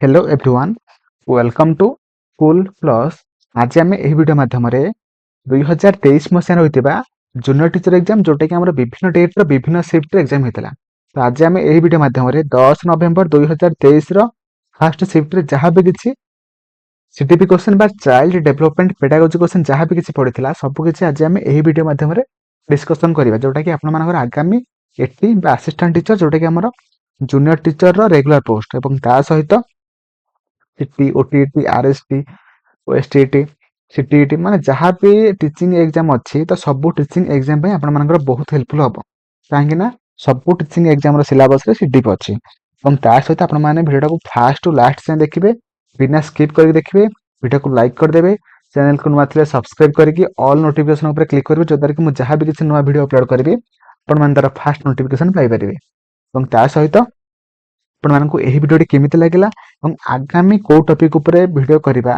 Hello everyone welcome to school plus. आज आम यह वीडियो माध्यम 2023 मसीह होता जूनियर टीचर एग्जाम जोटा कि विभिन्न डेट विभिन्न शिफ्ट एग्जाम होता। तो आज आम यह वीडियो माध्यम 10 नवेम्बर 2023 फास्ट शिफ्ट जहाँ भी किसी सीटीपी क्वेश्चन बा चाइल्ड डेवलपमेंट पेडागोजी क्वेश्चन जहाँ भी किसी पड़ता सबकि आज आम यह वीडियो माध्यम डिस्कसन करवा जोटा कि आपर आगामी एटी असिस्टेंट टीचर जोटा कि आम जूनियर टीचर रेगुलर पोस्ट और ता सहित सीटी ओटीटी आरएसटी ओएसटीटी सीटीईटी माने जहाँ भी टीचिंग एग्जाम अच्छी तो सब टीचिंग एग्जाम पे आपण मानकर बहुत हेल्पफुल हम कहीं सब टीचिंग एग्जाम सिलेबस रे सीटीपी अच्छी और ता सहित आपण माने वीडियो को फास्ट टू लास्ट से देखिए बिना स्किप करके देखिए वीडियो को लाइक करदेवे चैनल को नुआ थे सब्सक्राइब करके ऑल नोटिफिकेशन ऊपर क्लिक करेंगे जद्वारा कि मुझे जहाँ भी किसी नुआ वीडियो अपलोड करी आपण मैंने तार फास्ट नोटिफिकेशन पाइपर और ता सहित आपण मानक यही वीडियो केमिति लगिला और आगामी को टॉपिक उपरे वीडियो करबा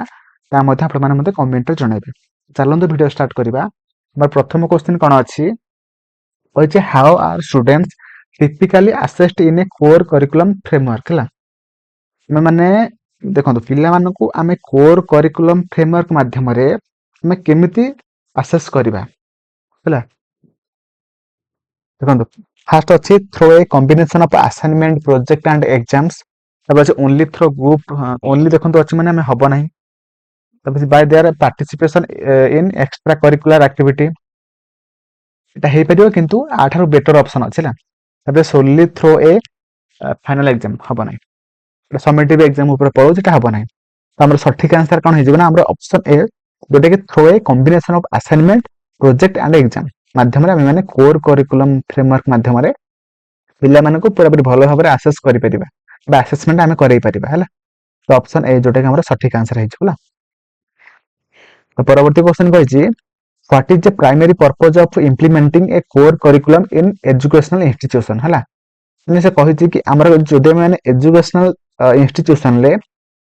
ता मध्ये आपण माने मते कमेंट रे जणाइबे। चलंतु वीडियो स्टार्ट करबा। हमर प्रथम क्वेश्चन कोन अछि होय how are students typically assessed in a core curriculum framework हला माने देखंतु पिला मानकु आमे कोर करिकुलम फ्रेमवर्क माध्यम रे हमें केमिति असेस करबा हला देखंतु फास्ट अच्छी through a combination of assignment project and exams तब अच्छे ओनली थ्रो ग्रुप ओनली देखंतु अच्छे माने हमें हबो नाही तब bye there participation in extra curricular activity एटा हे परियो किंतु आठारो बेटर ऑप्शन अछि ना तब सोनली थ्रो ए फाइनल एग्जाम हबो नाही एटा समेटिव एग्जाम ऊपर पळो जेटा हबो नाही तो हमर सठिक आंसर कोन हे जेबना हमर ऑप्शन ए जोटा कि through a combination of assignment project and exam माध्यम रे माने कोर करिकुलम फ्रेमवर्क माध्यम रे पिला मानकु पूरा भलो भाबरे असेस करि परिबा बा असेसमेंट आमे करै परिबा हला तो ऑप्शन ए जोटा कि हमर सठिक आंसर हे जेबला। तो परवर्ती क्वेश्चन कहिछि what is the primary purpose of implementing a core curriculum in educational institution हला माने से कहिछि कि हमर जोदे माने एजुकेशनल इंस्टीट्यूशन ले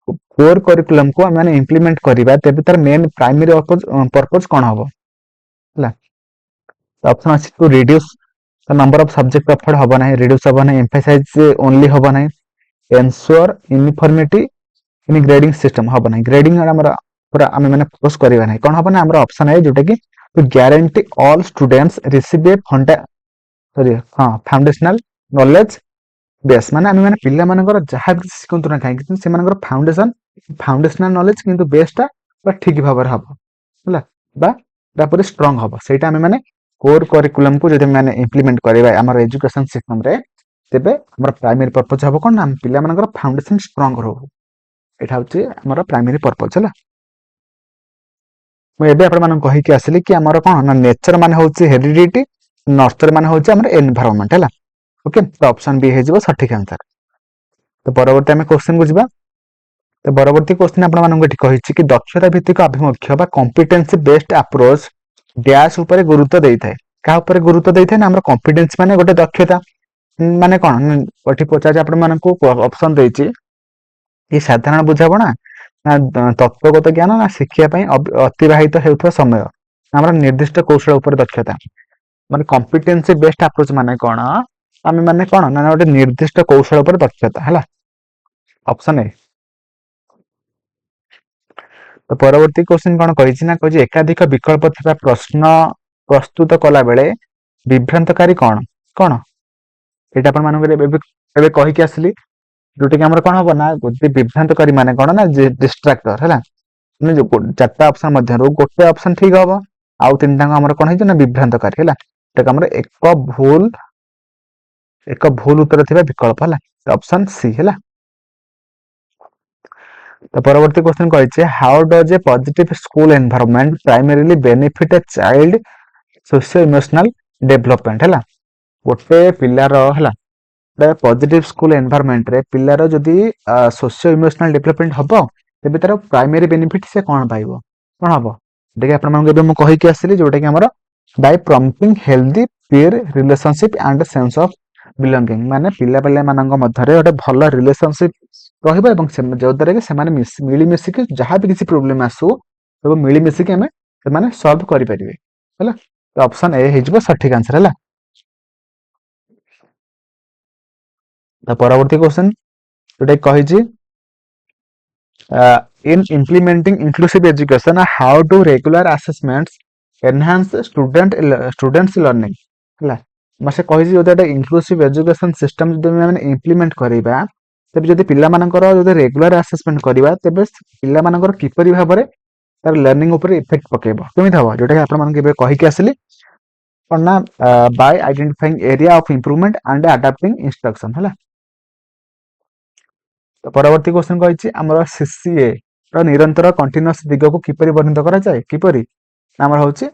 कोर करिकुलम को माने इंप्लीमेंट करिबा तेबे तार मेन प्राइमरी पर्पस कोन हबो हला ऑप्शन अछि to reduce the number of subject offered हबो नाही रिड्यूस हबो नाही एम्फसाइज ओनली हबो नाही ensure uniformity in grading system हबो नाही ग्रेडिंग हमरा पूरा आमे माने फोकस करबा नाही कोन हबो ना हमरा ऑप्शन है जोटा कि to guarantee all students receive a foundational knowledge base माने आमे माने पिल्ला मानकर जहा भी सिखंतु ना काहे कि से मानकर फाउंडेशनल नॉलेज किंतु बेसटा बा ठीक भाबर हबो हला बा तापर स्ट्रांग हबो सेटा आमे माने कोर करिकुलम को जदि माने इंप्लीमेंट करबा हमर एजुकेशन सिस्टम रे तेबे हमर प्राइमरी पर्पस हबो कोन हम पिल्ला मानकर फाउंडेशन स्ट्रांग रहू एटा होची हमर प्राइमरी पर्पस हला मैं एबे आपण मानन कहि के आसली कि हमर कोन ना नेचर माने होची हेरिडिटी नर्चर माने होची हमर एनवायरनमेंट हला ओके तो ऑप्शन बी हे जिवो सठिक आंसर। तो परवर्ती हम क्वेश्चन को जिबा तो परवर्ती क्वेश्चन आपण मानन एठी कहिछि कि दक्षता भित्तिक अभिमुख्य बा कॉम्पिटेंसी बेस्ड अप्रोच डैश ऊपर गुरुत्व देई थाए का ऊपर गुरुत्व देई थाए ना हमर कॉम्पिटेंस माने गोटे दक्षता माने कोन एठी पचाज आपण मानन को ऑप्शन देछि कि साधारण बुझाबना ना तत्वगत ज्ञान ना शिक्षा पई अतिबाहित हेउथवा समय हमर निर्दिष्ट कौशल ऊपर दक्षता माने कॉम्पिटेंसी बेस्ड अप्रोच माने कोन आमे माने कोन ना गोटे निर्दिष्ट कौशल ऊपर दक्षता हला ऑप्शन ए। तो परवर्ती क्वेश्चन कोन कहिछि ना कहि एकाधिक विकल्प थिबा प्रश्न प्रस्तुत कला बेले विभ्रांतकारी कोन कोन एटा अपन मानक एबे कहि के आसली जोटे कि हमर कोन हबो ना गोटे विभ्रांतकारी माने कोन ना डिस्ट्रैक्टर हला माने जो चारटा ऑप्शन मध्य रो गोटे ऑप्शन ठीक हबो आउ तीनटा हमर कोन है ना विभ्रांतकारी हला एटा हमर एक भूल उत्तर थिबा विकल्प हला ऑप्शन सी हला। तो परवर्ती क्वेश्चन कहिছে how does a positive school environment primarily benefit a child socio emotional development हला गोटे पिलार हला पॉजिटिव स्कूल एनवायरनमेंट रे पिलार जदी सोशियो इमोशनल डेवलपमेंट हबो तेबे तार प्राइमरी बेनिफिट से कोन पाइबो कोन हबो देखि आपण मानके एबे म कहि के आसली जोटा कि हमर by promoting healthy peer relationship and sense of belonging माने पिला पिला मानक मध्यरे गोटे भलो रिलेशनशिप रहइबो एवं जो द्वारा कि सेमाने मिली मिसी के जहां भी किसी प्रॉब्लम आसु तो मिली मिसी के हमें सेमाने सॉल्व करि परिबे हला तो ऑप्शन ए हे जिवो सठिक आंसर हला। तो परवर्ती क्वेश्चन जोटा कहिछि in implementing inclusive education, how do regular assessments enhance students learning ହେଲା ମୁଁ ସେ କହିଛି ଯଦି ଗୋଟେ inclusive education system ଯଦି ଆମେ implement କରିବା ତେବେ ଯଦି ପିଲାମାନଙ୍କର ଯଦି ରେଗୁଲାର ଆସେସମେଣ୍ଟ କରିବା ତେବେ ପିଲାମାନଙ୍କର କିପରି ଭାବରେ ତାର ଲର୍ଣ୍ଣିଂ ଉପରେ ଇଫେକ୍ଟ ପକେଇବ କେମିତି ହବ ଯୋଉଟା କି ଆପଣମାନଙ୍କୁ ଏବେ କହିକି ଆସିଲି କଣ ନା by identifying area of improvement and adapting instruction ହେଲା ତ ପରବର୍ତ୍ତୀ କ୍ୱେଶ୍ଚନ କହିଛି ଆମର ସିସିଏ ର ନିରନ୍ତର କଣ୍ଟିନ୍ୟୁଅସ୍ ଦିଗକୁ କିପରି ବର୍ଣ୍ଣିତ କରାଯାଏ କିପରି ଆମର ହଉଛି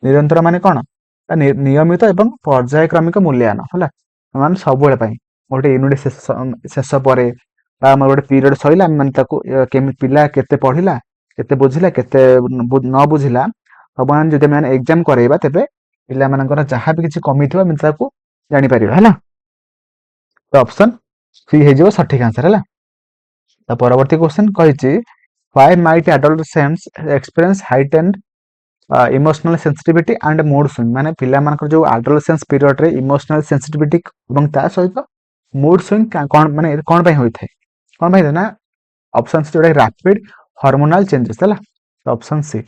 ନିରନ୍ତର ମାନେ କଣ ନିୟମିତ ଏବଂ ପର୍ଯ୍ୟାୟକ୍ରମିକ ମୂଲ୍ୟାୟନ ହେଲା ମାନେ ସବୁବେଳେ ପାଇଁ ଗୋଟେ ୟୁନିଟ ଶେଷ ପରେ ବା ଆମର ଗୋଟେ ପିରିୟଡ ସରିଲା ଆମେ ମାନେ ତାକୁ କେମିତି ପିଲା କେତେ ପଢିଲା କେତେ ବୁଝିଲା କେତେ ନ ବୁଝିଲା ସବୁ ଆମେ ଯଦି ଆମେ ଏକ୍ଜାମ କରେଇବା ତେବେ ପିଲାମାନଙ୍କର ଯାହା ବି କିଛି କମି ଥିବ ଆମେ ତାକୁ ଜାଣିପାରିବା ହେଲା ତ ଅପସନ ସି ହେଇଯିବ ସଠିକ ଆନ୍ସର ହେଲା ତ ପରବର୍ତ୍ତୀ କ୍ୱେଶ୍ଚନ କହିଛି why might adolescents experience heightened emotional sensitivity and mood swing ମାନେ ପିଲାମାନଙ୍କର ଯୋଉ ଆଡୋଲେସେନ୍ସ ପିରିୟଡରେ ଇମୋସନାଲ ସେନ୍ସିଟିଭିଟି ଏବଂ ତା ସହିତ ମୁଡ୍ ସୁଇଙ୍ଗ କଣ ମାନେ କଣ ପାଇଁ ହୋଇଥାଏ କଣ ପାଇଁ ନା ଅପସନ ସି ଯୋଉଟା ରାପିଡ ହରମୋନାଲ ଚେଞ୍ଜେସ୍ ହେଲା ଅପସନ ସି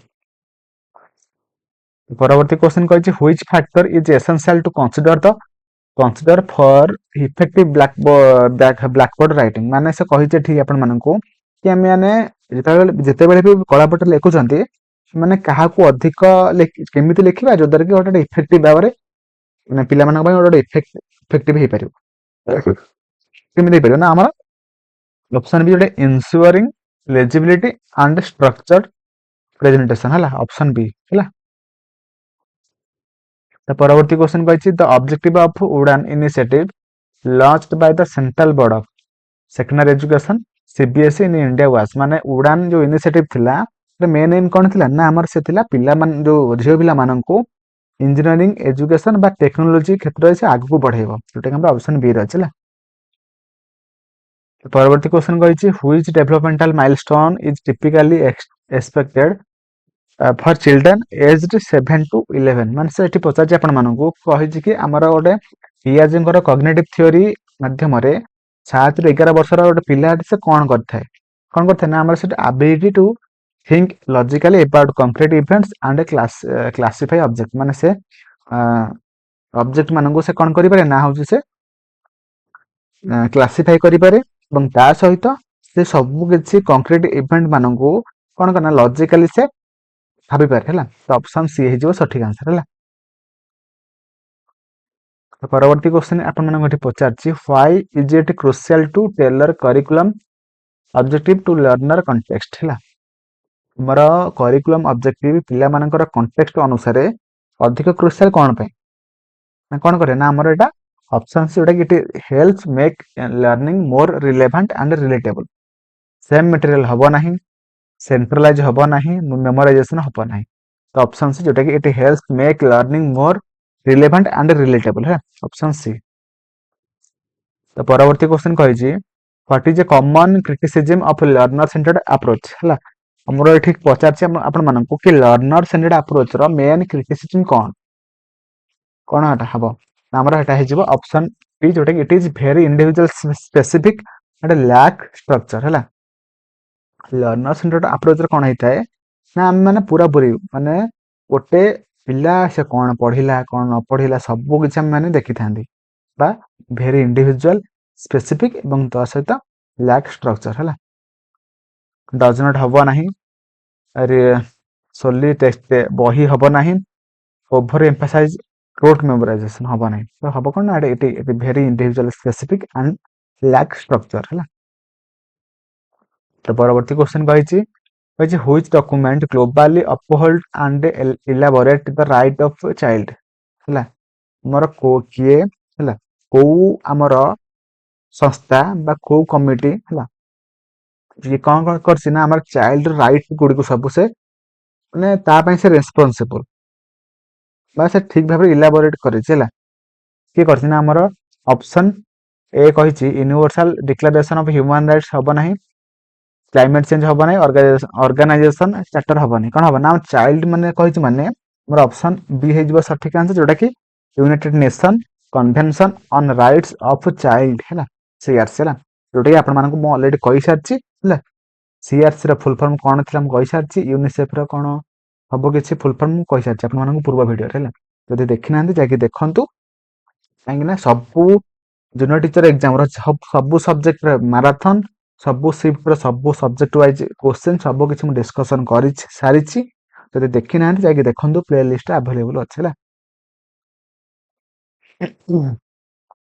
ପରବର୍ତ୍ତୀ କ୍ୱେଶ୍ଚନ କହିଛି which factor is essential to consider for effective blackboard writing ମାନେ ସେ କହିଛି ଏଠି ଆପଣମାନଙ୍କୁ କି ଆମେ ମାନେ ଯେତେବେଳେ ବି କଳାପଟରେ ଲେଖୁଛନ୍ତି ମାନେ କାହାକୁ ଅଧିକ କେମିତି ଲେଖିବା ଯୋଉଦ୍ୱାରା କି ଗୋଟେ ଇଫେକ୍ଟିଭ ଭାବରେ ମାନେ ପିଲାମାନଙ୍କ ପାଇଁ ଗୋଟେ ଇଫେକ୍ଟିଭ ହେଇପାରିବ କେମିତି ହେଇପାରିବ ନା ଆମର ଅପସନ ବି ଗୋଟେ ଇନସ୍ୟୁରିଂ ଲେଜିବିଲିଟି ଆଣ୍ଡ ଷ୍ଟ୍ରକ୍ଚର୍ଡ ପ୍ରେଜେଣ୍ଟେସନ ହେଲା ଅପସନ ବି ହେଲା The ପରବର୍ତ୍ତୀ କ୍ୱେଶ୍ଚନ କହିଛି the objective of ଉଡାନ initiative launched by the central board of secondary education CBSE in India was ମାନେ ଉଡାନ ଯୋଉ ଇନିସିଏଟିଭ ଥିଲା ମେନ୍ ଏମ୍ କଣ ଥିଲା ନା ଆମର ସେ ଥିଲା ପିଲାମାନେ ଯୋଉ ଝିଅ ପିଲାମାନଙ୍କୁ ଇଞ୍ଜିନିୟରିଂ ଏଜୁକେସନ ବା ଟେକ୍ନୋଲୋଜି କ୍ଷେତ୍ରରେ ସେ ଆଗକୁ ବଢେଇବ ଯୋଉଟା କି ଆମର ଅପସନ ବି ରେ ଅଛି ହେଲା ପରବର୍ତ୍ତୀ କ୍ୱେଶ୍ଚନ କହିଛି which developmental milestone is typically expected for children aged 7 to 11 ମାନେ ସେ ଏଠି ପଚାରିଛି ଆପଣମାନଙ୍କୁ କହିଛି କି ଆମର ଗୋଟେ ପିଆଜଙ୍କର କଗ୍ନେଟିଭ ଥିଓରି ମାଧ୍ୟମରେ 7 ରୁ 11 ବର୍ଷର ଗୋଟେ ପିଲା ସେ କଣ କରିଥାଏ ନା ଆମର ସେଟା ability to think logically about concrete events and classify object ମାନେ ସେ ଅବଜେକ୍ଟ ମାନଙ୍କୁ ସେ କଣ କରିପାରେ ନା ହଉଛି ସେ କ୍ଲାସିଫାଇ କରିପାରେ ଏବଂ ତା ସହିତ ସେ ସବୁ କିଛି କଂକ୍ରିଟ ଇଭେଣ୍ଟ ମାନଙ୍କୁ କଣ କରେ ନା ଲଜିକାଲି ସେ ଭାବିପାରେ ହେଲା ତ ଅପସନ ସି ହେଇଯିବ ସଠିକ ଆନ୍ସର ହେଲା ପରବର୍ତ୍ତୀ କ୍ୱେଶ୍ଚନ ଆପଣମାନଙ୍କୁ ଏଠି ପଚାରିଛି why is it crucial to tailor curriculum objective to learner context ହେଲା ଆମର କରିକୁଲମ ଅବଜେକ୍ଟିଭ ପିଲାମାନଙ୍କର କଣ୍ଟେକ୍ସଟ ଅନୁସାରେ ଅଧିକ କ୍ରୁସିଆଲ କଣ ପାଇଁ ନା କଣ କରେ ନା ଆମର ଏଟା ଅପସନ ସି ଯୋଉଟା କି ଇଟ୍ ହେଲ୍ପ ମେକ୍ ଲର୍ନିଂ ମୋର ରିଲେଭାଣ୍ଟ ଆଣ୍ଡ ରିଲେଟେବଲ ସେମ୍ ମେଟେରିଆଲ ହବ ନାହିଁ ସେଣ୍ଟ୍ରାଲାଇଜ ହବ ନାହିଁ ମେମୋରାଇଜେସନ ହବ ନାହିଁ ତ ଅପସନ ସି ଯୋଉଟା କି ଇଟ୍ ହେଲ୍ପ ମେକ୍ ଲର୍ନିଂ ମୋର ରିଲେଭାଣ୍ଟ ଆଣ୍ଡ ରିଲେଟେବଲ ହେଲା ଅପସନ ସି ତ ପରବର୍ତ୍ତୀ କ୍ୱେଶ୍ଚନ କହିଛି what is a common criticism of learner centred approach ହେଲା ଆମର ଏଠି ପଚାରିଛି ଆପଣମାନଙ୍କୁ କି ଲର୍ନର ସେଣ୍ଟର୍ଡ ଆପ୍ରୋଚ ର ମେନ୍ କ୍ରିଟିସିଜମ କଣ ଏଟା ହବ ଆମର ଏଟା ହେଇଯିବ ଅପସନ ବି ଯୋଉଟା କି ଇଟ୍ is very individual specific and lack structure ହେଲା ଲର୍ନର ସେଣ୍ଟର୍ଡ ଆପ୍ରୋଚରେ କଣ ହେଇଥାଏ ନା ଆମେ ମାନେ ପୁରାପୁରି ମାନେ ଗୋଟେ ପିଲା ସେ କଣ ପଢିଲା କଣ ନ ପଢିଲା ସବୁ କିଛି ଆମେ ମାନେ ଦେଖିଥାନ୍ତି ବା ଭେରି ଇଣ୍ଡିଭିଜୁଆଲ ସ୍ପେସିଫିକ ଏବଂ ତା ସହିତ ଲ୍ୟାକ୍ ଷ୍ଟ୍ରକ୍ଚର ହେଲା ଡଜ ନଟ୍ ହବ ନାହିଁ ସୋଲି ଟେକ୍ସଟ ବହି ହବ ନାହିଁ ଓଭର ଏମ୍ଫାସାଇଜ କୋର୍ଟ ମେମୋରାଇଜେସନ ହବ ନାହିଁ ତ ହବ କଣ ନା ଏଠି very individual specific and lack structure ହେଲା ତ ପରବର୍ତ୍ତୀ କ୍ୱେଶ୍ଚନ କହିଛି which document globally uphold and elaborate the right of child ହେଲା ଆମର କିଏ ହେଲା କୋଉ ଆମର ସଂସ୍ଥା ବା କୋଉ କମିଟି ହେଲା ଯିଏ କଣ କରିଛି ନା ଆମର ଚାଇଲ୍ଡ ରାଇଟ ଗୁଡିକୁ ସବୁ ସେ ମାନେ ତା ପାଇଁ ସେ ରେସ୍ପନ୍ସିବଲ ବା ସେ ଠିକ ଭାବରେ ଇଲାବୋରେଟ କରିଛି ହେଲା କିଏ କରିଛି ନା ଆମର ଅପସନ ଏ କହିଛି universal declaration of human rights ହବ ନାହିଁ କ୍ଲାଇମେଟ ଚେଞ୍ଜ ହବ ନାହିଁ ଅର୍ଗାନାଇଜେସନ ଚାର୍ଟର ହବ ନାହିଁ କଣ ହବ ନା ଚାଇଲ୍ଡ ମାନେ କହିଛି ମାନେ ଆମର ଅପସନ ବି ହେଇଯିବ ସଠିକ ଆନ୍ସର ଯୋଉଟା କି united nation convention on rights of child ହେଲା CRC ହେଲା ଯୋଉଟା କି ଆପଣମାନଙ୍କୁ ମୁଁ ଅଲରେଡି କହିସାରିଛି ହେଲା CRC ର ଫୁଲ୍ ଫର୍ମ କଣ ଥିଲା ମୁଁ କହିସାରିଛି। ୟୁନିସେଫ୍ ର କଣ ହବ କିଛି ଫୁଲ୍ ଫର୍ମ ମୁଁ କହିସାରିଛି ଆପଣମାନଙ୍କୁ ପୂର୍ବ ଭିଡ଼ିଓରେ ହେଲା। ଯଦି ଦେଖିନାହାନ୍ତି ଯାଇକି ଦେଖନ୍ତୁ, କାହିଁକିନା ସବୁ ଜୁନିୟର ଟିଚର ଏକ୍ଜାମର ସବୁ ସବଜେକ୍ଟର ମାରାଥନ, ସବୁ ସିଫ୍ଟର ସବୁ ସବଜେକ୍ଟ ୱାଇଜ କୋଶ୍ଚିନ୍ ସବୁ କିଛି ମୁଁ ଡିସ୍କସନ୍ ସାରିଛି। ଯଦି ଦେଖିନାହାନ୍ତି ଯାଇକି ଦେଖନ୍ତୁ, ପ୍ଲେ ଲିଷ୍ଟ ଆଭେଲେବୁଲ ଅଛି ହେଲା।